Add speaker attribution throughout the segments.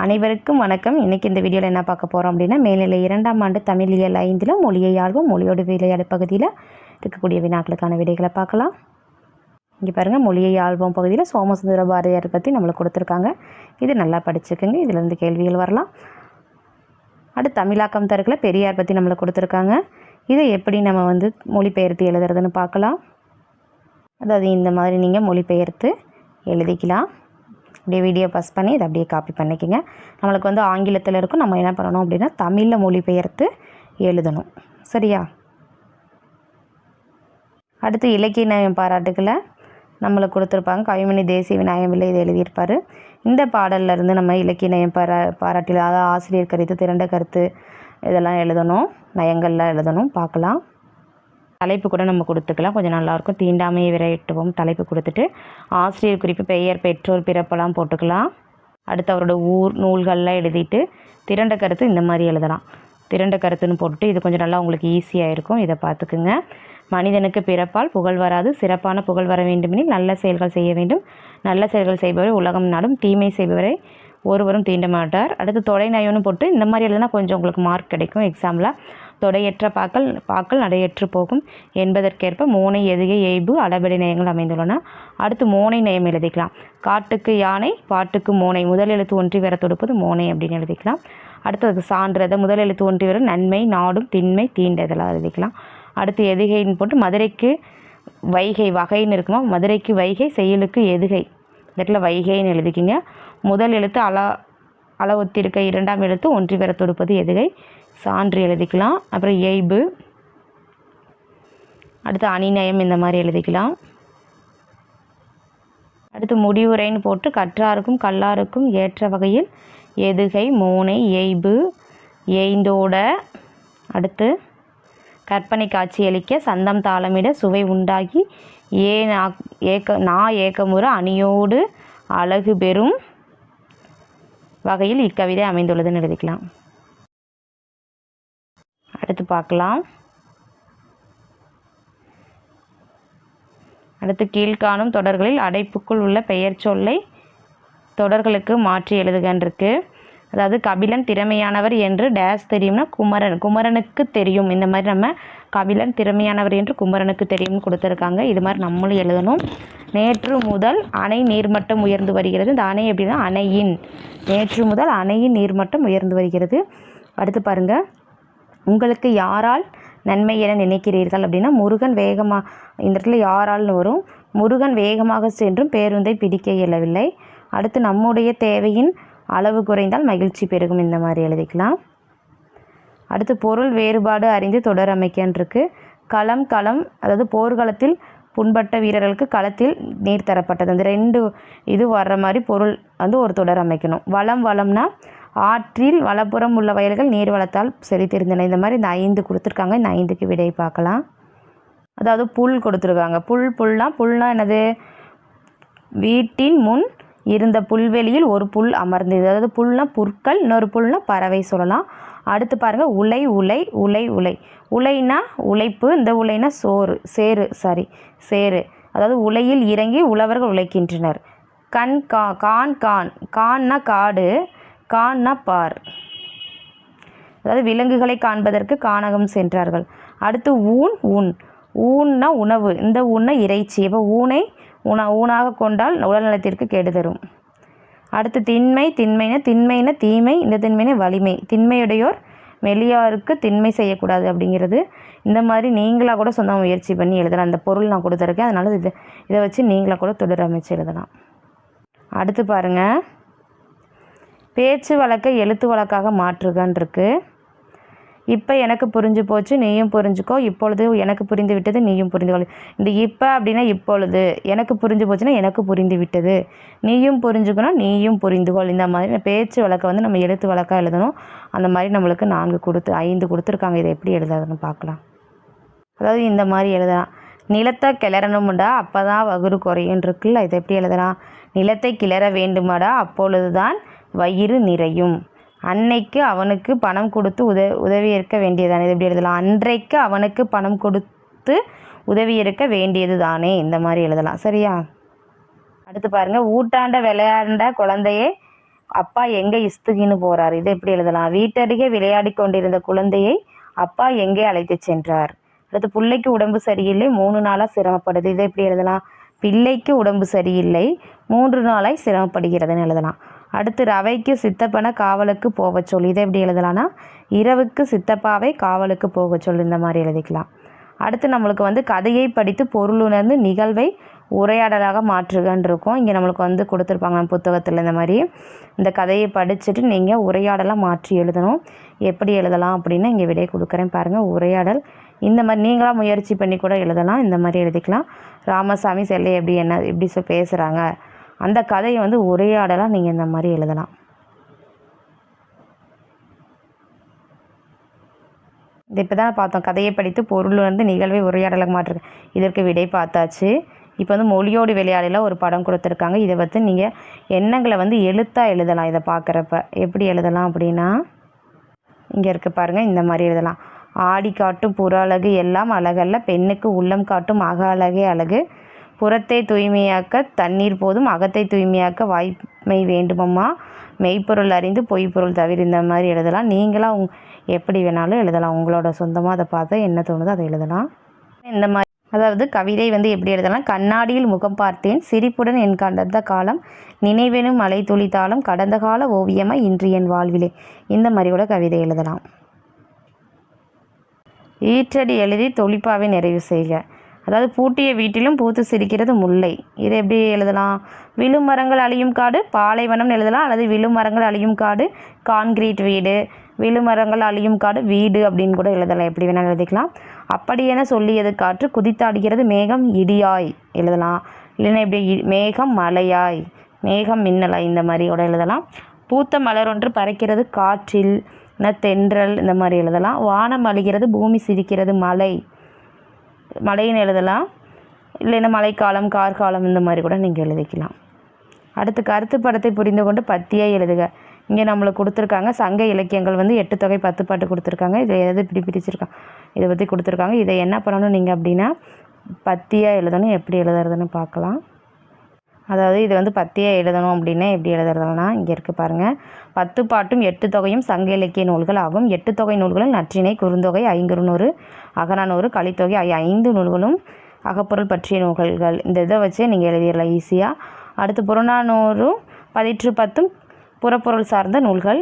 Speaker 1: அனைவருக்கும் வணக்கம். இன்றைக்கி இந்த வீடியோவில் என்ன பார்க்க போகிறோம் அப்படின்னா, மேல்நிலை 2ஆம் ஆண்டு தமிழியல் 5 மொழியை ஆழ்வோம் மொழியோடு விளையாடு பகுதியில் இருக்கக்கூடிய வினாக்களுக்கான விடைகளை பார்க்கலாம். இங்கே பாருங்கள், மொழியை ஆழ்வோம் பகுதியில் சோமசுந்தர பாரதியார் பற்றி நம்மளுக்கு கொடுத்துருக்காங்க. இது நல்லா படிச்சுக்குங்க, இதிலேருந்து கேள்விகள் வரலாம். அடுத்து தமிழாக்கம் தருக்கில் பெரியார் பற்றி நம்மளுக்கு கொடுத்துருக்காங்க. இதை எப்படி நம்ம மொழிபெயர்த்து எழுதுறதுன்னு பார்க்கலாம். அதாவது இந்த மாதிரி நீங்கள் மொழிபெயர்த்து எழுதிக்கலாம். அப்படியே வீடியோ பாஸ் பண்ணி இதை அப்படியே காப்பி பண்ணிக்கோங்க. நம்மளுக்கு ஆங்கிலத்தில் இருக்கும், நம்ம என்ன பண்ணணும் அப்படின்னா தமிழில் மொழிபெயர்த்து எழுதணும். சரியா? அடுத்து இலக்கிய நயம் பாராட்டுக்களை நம்மளுக்கு கொடுத்துருப்பாங்க. கவிமணி தேசிய விநாயகமில்லை இதை எழுதியிருப்பார். இந்த பாடலிருந்து நம்ம இலக்கிய நயம் பாராட்டில், அதாவது ஆசிரியர் கருத்து, திரண்ட கருத்து இதெல்லாம் எழுதணும், நயங்கள்லாம் எழுதணும். பார்க்கலாம். தலைப்பு கூட நம்ம கொடுத்துக்கலாம், கொஞ்சம் நல்லாயிருக்கும். தீண்டாமையை விரைட்டுவோம் தலைப்பு கொடுத்துட்டு ஆசிரியர் குறிப்பு, பெயர், பெற்றோர், பிறப்பெல்லாம் போட்டுக்கலாம். அடுத்து அவரோட ஊர், நூல்கள்லாம் எழுதிட்டு திரண்ட கருத்து இந்த மாதிரி எழுதலாம். திரண்ட கருத்துன்னு போட்டுட்டு இது கொஞ்சம் நல்லா உங்களுக்கு ஈஸியாக இருக்கும். இதை பார்த்துக்குங்க. மனிதனுக்கு பிறப்பால் புகழ் வராது, சிறப்பான புகழ் வர வேண்டுமெனில் நல்ல செயல்கள் செய்ய வேண்டும். நல்ல செயல்கள் செய்பவரை உலகம் நாடும், தீமை செய்பவரை ஒருவரும் தீண்ட மாட்டார். அடுத்து தொடை நயம்னு போட்டு இந்த மாதிரி எழுதுனா கொஞ்சம் உங்களுக்கு மார்க் கிடைக்கும் எக்ஸாமில். தொடையற்ற பாக்கள் நடையற்று போகும் என்பதற்கேற்ப மோனை, எதுகை, எய்பு, அளபெடை நயங்கள் அமைந்துள்ளன. அடுத்து மோனை நயம் எழுதிக்கலாம். காட்டுக்கு யானை, பாட்டுக்கு மோனை, முதல் எழுத்து ஒன்றி வர தொடுப்பது மோனை அப்படின்னு எழுதிக்கலாம். அடுத்ததுக்கு சான்றதை முதல் எழுத்து ஒன்றி வர நன்மை, நாடும், திண்மை, தீண்டதெல்லாம் எழுதிக்கலாம். அடுத்து எதுகைன்னு போட்டு மதுரைக்கு வைகை, வகைன்னு இருக்குமா, மதுரைக்கு வைகை, செயலுக்கு எதுகை, இந்த இடத்துல வைகைன்னு எழுதிக்கிங்க. முதல் எழுத்து அளவொத்திருக்க, இரண்டாம் எழுத்து ஒன்றி வர தொடுப்பது எதுகை, சான்று எழுதிக்கலாம். அப்புறம் எய்பு, அடுத்து அணிநயம் இந்த மாதிரி எழுதிக்கலாம். அடுத்து முடிவுரைன்னு போட்டு கற்றாருக்கும் கல்லாருக்கும் ஏற்ற வகையில் எதுகை, மோனை, எய்பு, எய்ந்தோட. அடுத்து கற்பனை காட்சி அளிக்க, சந்தம் தாளமிட, சுவை உண்டாகி, ஏக்கமுற அணியோடு அழகு பெறும் வகையில் இக்கவிதை அமைந்துள்ளதுன்னு எழுதிக்கலாம். அடுத்து பார்க்கலாம். அடுத்து கீழ்காணும் தொடர்களில் அடைப்புக்குள் உள்ள பெயர் சொல்லை தொடர்களுக்கு மாற்றி எழுதுகன்றிருக்கு. அதாவது கபிலன் திறமையானவர் என்று டேஸ் தெரியும்னா குமரனுக்கு தெரியும். இந்த மாதிரி நம்ம கபிலன் திறமையானவர் என்று குமரனுக்கு தெரியும்னு கொடுத்துருக்காங்க. இது மாதிரி நம்மளும் எழுதணும். நேற்று முதல் அணை நீர்மட்டம் உயர்ந்து வருகிறது. இந்த அணை எப்படின்னா அணையின், நேற்று முதல் அணையின் நீர்மட்டம் உயர்ந்து வருகிறது. அடுத்து பாருங்கள், உங்களுக்கு யாரால் நன்மை என நினைக்கிறீர்கள் அப்படின்னா முருகன் வேகமாக, இந்த இடத்துல யாரால்னு வரும். முருகன் வேகமாக சென்றும் பேருந்தை பிடிக்க இயலவில்லை. அடுத்து நம்முடைய தேவையின் அளவு குறைந்தால் மகிழ்ச்சி பெருகும், இந்த மாதிரி எழுதிக்கலாம். அடுத்து பொருள் வேறுபாடு அறிந்து தொடர் அமைக்கன்றிருக்கு. களம், அதாவது போர்க்களத்தில் புண்பட்ட வீரர்களுக்கு களத்தில் நீர் தரப்பட்டது. அந்த ரெண்டு இது வர்ற மாதிரி பொருள் ஒரு தொடர் அமைக்கணும். வளம்னா ஆற்றில் வலப்புறம் உள்ள வயல்கள் நீர் வளத்தால் செழித்திருந்தன. இந்த மாதிரி இந்த 5 கொடுத்துருக்காங்க. இந்த 5க்கு விடை பார்க்கலாம். அதாவது புல் கொடுத்துருக்காங்க. புல்னா என்னது, வீட்டின் முன் இருந்த புல்வெளியில் ஒரு புல் அமர்ந்தது. அதாவது புல்னா புற்கள், இன்னொரு புல்னா பறவை சொல்லலாம். அடுத்து பாருங்கள், உலைனா உழைப்பு, இந்த உலைனா சேறு. அதாவது உலையில் இறங்கி உழவர்கள் உழைக்கின்றனர். கான்னா காடு, கான்னா பார், அதாவது விலங்குகளை காண்பதற்கு கானகம் சென்றார்கள். அடுத்து ஊன்னா உணவு, இந்த ஊன்னா இறைச்சி. இப்போ ஊனாக கொண்டால் உடல்நலத்திற்கு கேடு தரும். அடுத்து திண்மைனா தீமை, இந்த திண்மைனா வலிமை. திண்மையுடையோர் மெலியாருக்கு திண்மை செய்யக்கூடாது அப்படிங்கிறது. இந்த மாதிரி நீங்களாக கூட சொந்த முயற்சி பண்ணி எழுதலாம். அந்த பொருள் நான் கொடுத்துருக்கேன், அதனால் இதை வச்சு நீங்களாக கூட தொடர் அமைச்சு எழுதலாம். அடுத்து பாருங்கள், பேச்சு வழக்கை எழுத்து வழக்காக மாற்றுகன்றிருக்கு. இப்போ எனக்கு புரிஞ்சு போச்சு, நீயும் புரிஞ்சுக்கோ. இப்பொழுது எனக்கு புரிந்து விட்டது, நீயும் புரிந்துகொள். இந்த இப்போ அப்படின்னா இப்பொழுது, எனக்கு புரிஞ்சு போச்சுன்னா எனக்கு புரிந்து விட்டது, நீயும் புரிஞ்சுக்கணும், நீயும் புரிந்துகொள். இந்த மாதிரி பேச்சு வழக்கை நம்ம எழுத்து வழக்காக எழுதணும். அந்த மாதிரி நம்மளுக்கு 5 கொடுத்துருக்காங்க. இதை எப்படி எழுதுறதுன்னு பார்க்கலாம். அதாவது இந்த மாதிரி எழுதலாம். நிலத்தை கிளறணும்டா அப்போ தான் வகுறு குறையும் இருக்குல்ல, இதை எப்படி எழுதலாம். நிலத்தை கிளற வேண்டுமாடா அப்பொழுது தான் வயிறு நிறையும். அன்னைக்கு அவனுக்கு பணம் கொடுத்து உதவி இருக்க வேண்டியதானே, இது எப்படி எழுதலாம். அன்றைக்கு அவனுக்கு பணம் கொடுத்து உதவி இருக்க வேண்டியது தானே, இந்த மாதிரி எழுதலாம். சரியா? அடுத்து பாருங்கள், ஊட்டாண்ட விளையாண்ட குழந்தையே அப்பா எங்கே இஸ்துகின்னு போகிறார். இதை எப்படி எழுதலாம்? வீட்டருகே விளையாடி கொண்டிருந்த குழந்தையை அப்பா எங்கே அழைத்து சென்றார். அடுத்து பிள்ளைக்கு உடம்பு சரியில்லை 3 நாளாக சிரமப்படுது. இதை எப்படி எழுதலாம்? பிள்ளைக்கு உடம்பு சரியில்லை 3 நாளாய் சிரமப்படுகிறதுன்னு எழுதலாம். அடுத்து ரவைக்கு சித்தப்பனை காவலுக்கு போக சொல். இதை எப்படி எழுதலாம்னா இரவுக்கு சித்தப்பாவை காவலுக்கு போக சொல். இந்த மாதிரி எழுதிக்கலாம். அடுத்து நம்மளுக்கு கதையை படித்து பொருளுணர்ந்து நிகழ்வை உரையாடலாக மாற்றுகன்னு இருக்கும். இங்கே நம்மளுக்கு கொடுத்துருப்பாங்க புத்தகத்தில். இந்த மாதிரி இந்த கதையை படிச்சுட்டு நீங்கள் உரையாடலாக மாற்றி எழுதணும். எப்படி எழுதலாம் அப்படின்னு இங்கே விடை கொடுக்குறேன் பாருங்கள். உரையாடல் இந்த மாதிரி நீங்களாக முயற்சி பண்ணி கூட எழுதலாம். இந்த மாதிரி எழுதிக்கலாம். ராமசாமி செல்லை எப்படி பேசுகிறாங்க அந்த கதையை உரையாடலாக நீங்கள் இந்த மாதிரி எழுதலாம். இது இப்போ தான் பார்த்தோம். கதையை படித்து பொருள் நிகழ்வை உரையாடலாக மாற்றுங்க. இதற்கு விடை பார்த்தாச்சு. இப்போ மொழியோடு விளையாடல ஒரு படம் கொடுத்துருக்காங்க. இதை நீங்கள் எண்ணங்களை எழுத்தாக எழுதலாம். இதை பார்க்குறப்ப எப்படி எழுதலாம் அப்படின்னா இங்கே இருக்க பாருங்கள். இந்த மாதிரி எழுதலாம். ஆடி காட்டும் புற அழகு எல்லாம் அழகல்ல, பெண்ணுக்கு உள்ளம் காட்டும் அக அழகே அழகு, புறத்தை தூய்மையாக்க தண்ணீர் போதும், அகத்தை தூய்மையாக்க வாய்மை வேண்டுமம்மா, மெய்ப்பொருள் அறிந்து பொய்ப்பொருள் தவிர. இந்த மாதிரி எழுதலாம். நீங்களாம் எப்படி வேணாலும் எழுதலாம். உங்களோட சொந்தமாக அதை பார்த்து என்ன தோணுதோ அதை எழுதலாம். இந்த மாதிரி அதாவது கவிதை எப்படி எழுதலாம்? கண்ணாடியில் முகம் பார்த்தேன் சிரிப்புடன் என் கடந்த காலம், நினைவெனும் மலை துளித்தாலும் கடந்த கால ஓவியமாக இன்று என் வாழ்விலே. இந்த மாதிரி கூட கவிதை எழுதலாம். ஈற்றடி எழுதி தொழிப்பாவை நிறைவு செய்க. அதாவது பூட்டிய வீட்டிலும் பூத்து சிரிக்கிறது முல்லை. இதை எப்படி எழுதலாம்? விழும் மரங்கள் அழியும் காடு பாலைவனம்னு எழுதலாம். அல்லது விழும் மரங்கள் அழியும் காடு கான்கிரீட் வீடு, விழும் மரங்கள் அழியும் காடு வீடு அப்படின்னு கூட எழுதலாம். எப்படி வேணாலும் எழுதிக்கலாம். அப்படியென சொல்லியது காற்று குதித்தாடுகிறது மேகம் இடியாய் எழுதலாம். இல்லைன்னா எப்படி மேகம் மலையாய், மேகம் மின்னலாய். இந்த மாதிரி கூட எழுதலாம். பூத்த மலர் ஒன்று பறக்கிறது காற்றில் தென்றல். இந்த மாதிரி எழுதலாம். வானம் அழிகிறது பூமி சிரிக்கிறது மலை, மழைன்னு எழுதலாம். இல்லைன்னா மழைக்காலம் கார்காலம் இந்த மாதிரி கூட நீங்கள் எழுதிக்கலாம். அடுத்து கருத்து படத்தை புரிந்து கொண்டு பத்தியாக எழுதுக. இங்கே நம்மளுக்கு கொடுத்துருக்காங்க சங்க இலக்கியங்கள் 8 தொகை 10 பாட்டு கொடுத்துருக்காங்க. இதை இப்படி பிரிச்சிருக்காங்க, இதை பற்றி கொடுத்துருக்காங்க. இதை என்ன பண்ணணும் நீங்கள் அப்படின்னா பத்தியாக எழுதணும். எப்படி எழுதுறதுன்னு பார்க்கலாம். அதாவது இது பத்தியாக எழுதணும் அப்படின்னா எப்படி எழுதுறதுனா இங்கே இருக்குது பாருங்கள். 10 பாட்டும் 8 தொகையும் சங்க இலக்கிய நூல்கள் ஆகும். 8 தொகை நூல்களும் நற்றிணை குறுந்தொகை ஐங்குறுநூறு அகநானூறு கலித்தொகை 5 நூல்களும் அகப்பொருள் பற்றிய நூல்கள். இந்த இதை வச்சே நீங்கள் எழுதிடலாம் ஈஸியாக. அடுத்து புறநானூறும் 10 புறப்பொருள் சார்ந்த நூல்கள்.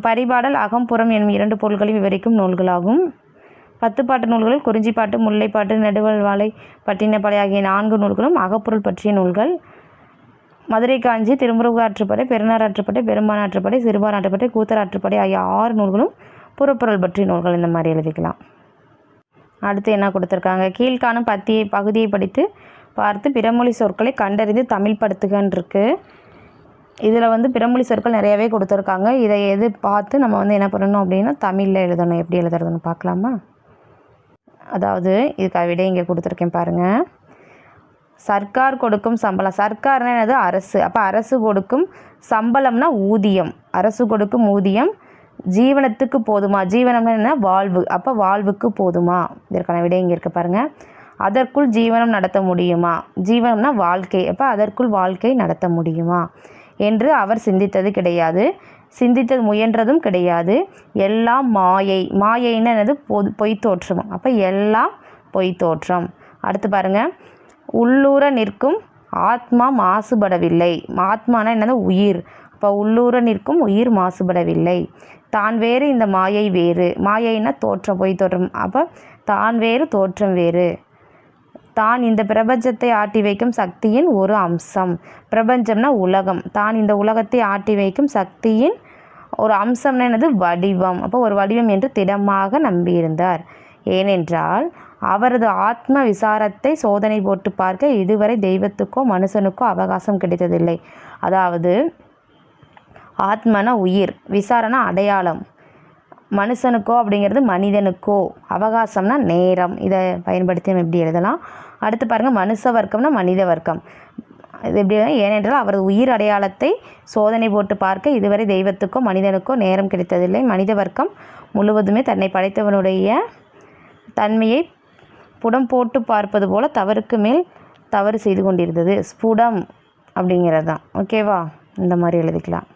Speaker 1: பரிபாடல் அகம்புறம் எனும் 2 பொருள்களையும் விவரிக்கும் நூல்களாகும். 10 பாட்டு நூல்களில் குறிஞ்சிப்பாட்டு முல்லைப்பாட்டு நெடுவல் வாழை பட்டினப்பாலை ஆகிய 4 நூல்களும் அகப்பொருள் பற்றிய நூல்கள். மதுரை காஞ்சி திருமுருக ஆற்றுப்படை பெருநார் ஆற்றுப்படை பெரும்பான் ஆற்றுப்படை சிறுபான் ஆற்றுப்படை கூத்தர் ஆற்றுப்படை ஆகிய 6 நூல்களும் புறப்பொருள் பற்றிய நூல்கள். இந்த மாதிரி எழுதிக்கலாம். அடுத்து என்ன கொடுத்துருக்காங்க? கீழ்காணும் பகுதியை படித்து பார்த்து பிறமொழி சொற்களை கண்டறிந்து தமிழ் படுத்துகன்னு இருக்குது. இதில் பிறமொழி சொற்கள் நிறையவே கொடுத்துருக்காங்க. இதை பார்த்து நம்ம என்ன பண்ணணும் அப்படின்னா தமிழில் எழுதணும். எப்படி எழுதுறதுன்னு பார்க்கலாமா? அதாவது இதுக்காக விட இங்கே கொடுத்துருக்கேன் பாருங்கள். சர்க்கார் கொடுக்கும் சம்பளம். சர்க்கார்னா என்னது? அரசு. அப்போ அரசு கொடுக்கும் சம்பளம்னா ஊதியம். அரசு கொடுக்கும் ஊதியம் ஜீவனத்துக்கு போதுமா? ஜீவனம்னா என்ன? வாழ்வு. அப்போ வாழ்வுக்கு போதுமா? இதற்கான விட இங்கே இருக்க பாருங்கள். அதற்குள் ஜீவனம் நடத்த முடியுமா? ஜீவனம்னா வாழ்க்கை. அப்போ அதற்குள் வாழ்க்கை நடத்த முடியுமா என்று அவர் சிந்தித்தது கிடையாது, சிந்தித்தது முயன்றதும் கிடையாது. எல்லாம் மாயை. மாயைன்னு என்னது? பொய் தோற்றம். அப்போ எல்லாம் பொய் தோற்றம். அடுத்து பாருங்கள். உள்ளூர நிற்கும் ஆத்மா மாசுபடவில்லை. ஆத்மானா என்னது? உயிர். அப்போ உள்ளூர நிற்கும் உயிர் மாசுபடவில்லை. தான் வேறு இந்த மாயை வேறு. மாயைன்னா தோற்றம், பொய் தோற்றம். அப்போ தான் வேறு தோற்றம் வேறு. தான் இந்த பிரபஞ்சத்தை ஆட்டி வைக்கும் சக்தியின் ஒரு அம்சம். பிரபஞ்சம்னா உலகம். தான் இந்த உலகத்தை ஆட்டி வைக்கும் சக்தியின் ஒரு அம்சம்னா என்னது? வடிவம். அப்போ ஒரு வடிவம் என்று திடமாக நம்பியிருந்தார். ஏனென்றால் அவரது ஆத்ம விசாரத்தை சோதனை போட்டு பார்க்க இதுவரை தெய்வத்துக்கோ மனுஷனுக்கோ அவகாசம் கிடைத்ததில்லை. அதாவது ஆத்மனா உயிர், விசாரணா அடையாளம், மனுஷனுக்கோ அப்படிங்கிறது மனிதனுக்கோ, அவகாசம்னா நேரம். இதை பயன்படுத்தி நம்ம எப்படி எழுதலாம்? அடுத்து பாருங்கள். மனுஷ வர்க்கம்னா மனித வர்க்கம். இது எப்படி? ஏனென்றால் அவரது உயிர் அடையாளத்தை சோதனை போட்டு பார்க்க இதுவரை தெய்வத்துக்கோ மனிதனுக்கோ நேரம் கிடைத்ததில்லை. மனித வர்க்கம் முழுவதுமே தன்னை படைத்தவனுடைய தன்மையை புடம் போட்டு பார்ப்பது போல தவறுக்கு மேல் தவறு செய்து கொண்டிருந்தது. ஸ்புடம் அப்படிங்கிறது தான். ஓகேவா? இந்த மாதிரி எழுதிக்கலாம்.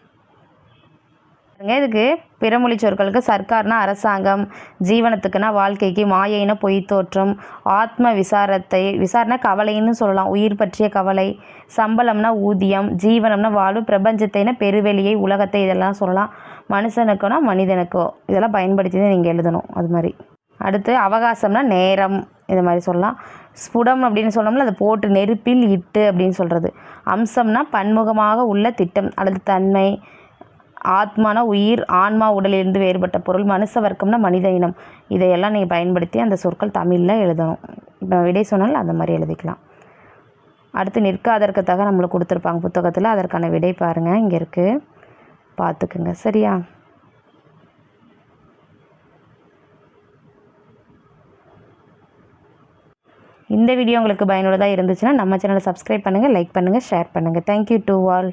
Speaker 1: இதுக்கு பிறமொழி சொற்களுக்கு சர்க்கார்னா அரசாங்கம், ஜீவனத்துக்குனா வாழ்க்கைக்கு, மாயைனா பொய் தோற்றம், ஆத்ம விசாரணை கவலைன்னு சொல்லலாம், உயிர் பற்றிய கவலை, சம்பளம்னா ஊதியம், ஜீவனம்னா வாழ்வு, பிரபஞ்சத்தைனா பெருவெளியை, உலகத்தை இதெல்லாம் சொல்லலாம். மனுஷனுக்கோனா மனிதனுக்கோ இதெல்லாம் பயன்படுத்தி தான் நீங்கள் எழுதணும். அது மாதிரி அடுத்து அவகாசம்னா நேரம், இது மாதிரி சொல்லலாம். ஸ்புடம் அப்படின்னு சொன்னோம்னா அதை போட்டு நெருப்பில் இட்டு அப்படின்னு சொல்கிறது. அம்சம்னா பன்முகமாக உள்ள திட்டம் அல்லது தன்மை. ஆத்மானா உயிர், ஆன்மா உடலிலிருந்து வேறுபட்ட பொருள். மனுஷ வர்க்கம்னா மனித இனம். இதையெல்லாம் நீங்கள் பயன்படுத்தி அந்த சொற்கள் தமிழில் எழுதணும். இப்போ விடை சொன்னாலும் அந்த மாதிரி எழுதிக்கலாம். அடுத்து நிற்காதற்கத்தாக நம்மளுக்கு கொடுத்துருப்பாங்க புத்தகத்தில். அதற்கான விடை பாருங்கள், இங்கே இருக்குது, பார்த்துக்குங்க. சரியா? இந்த வீடியோ உங்களுக்கு பயனுள்ளதாக இருந்துச்சுன்னா நம்ம சேனலை சப்ஸ்கிரைப் பண்ணுங்கள், லைக் பண்ணுங்கள், ஷேர் பண்ணுங்கள். Thank you to all.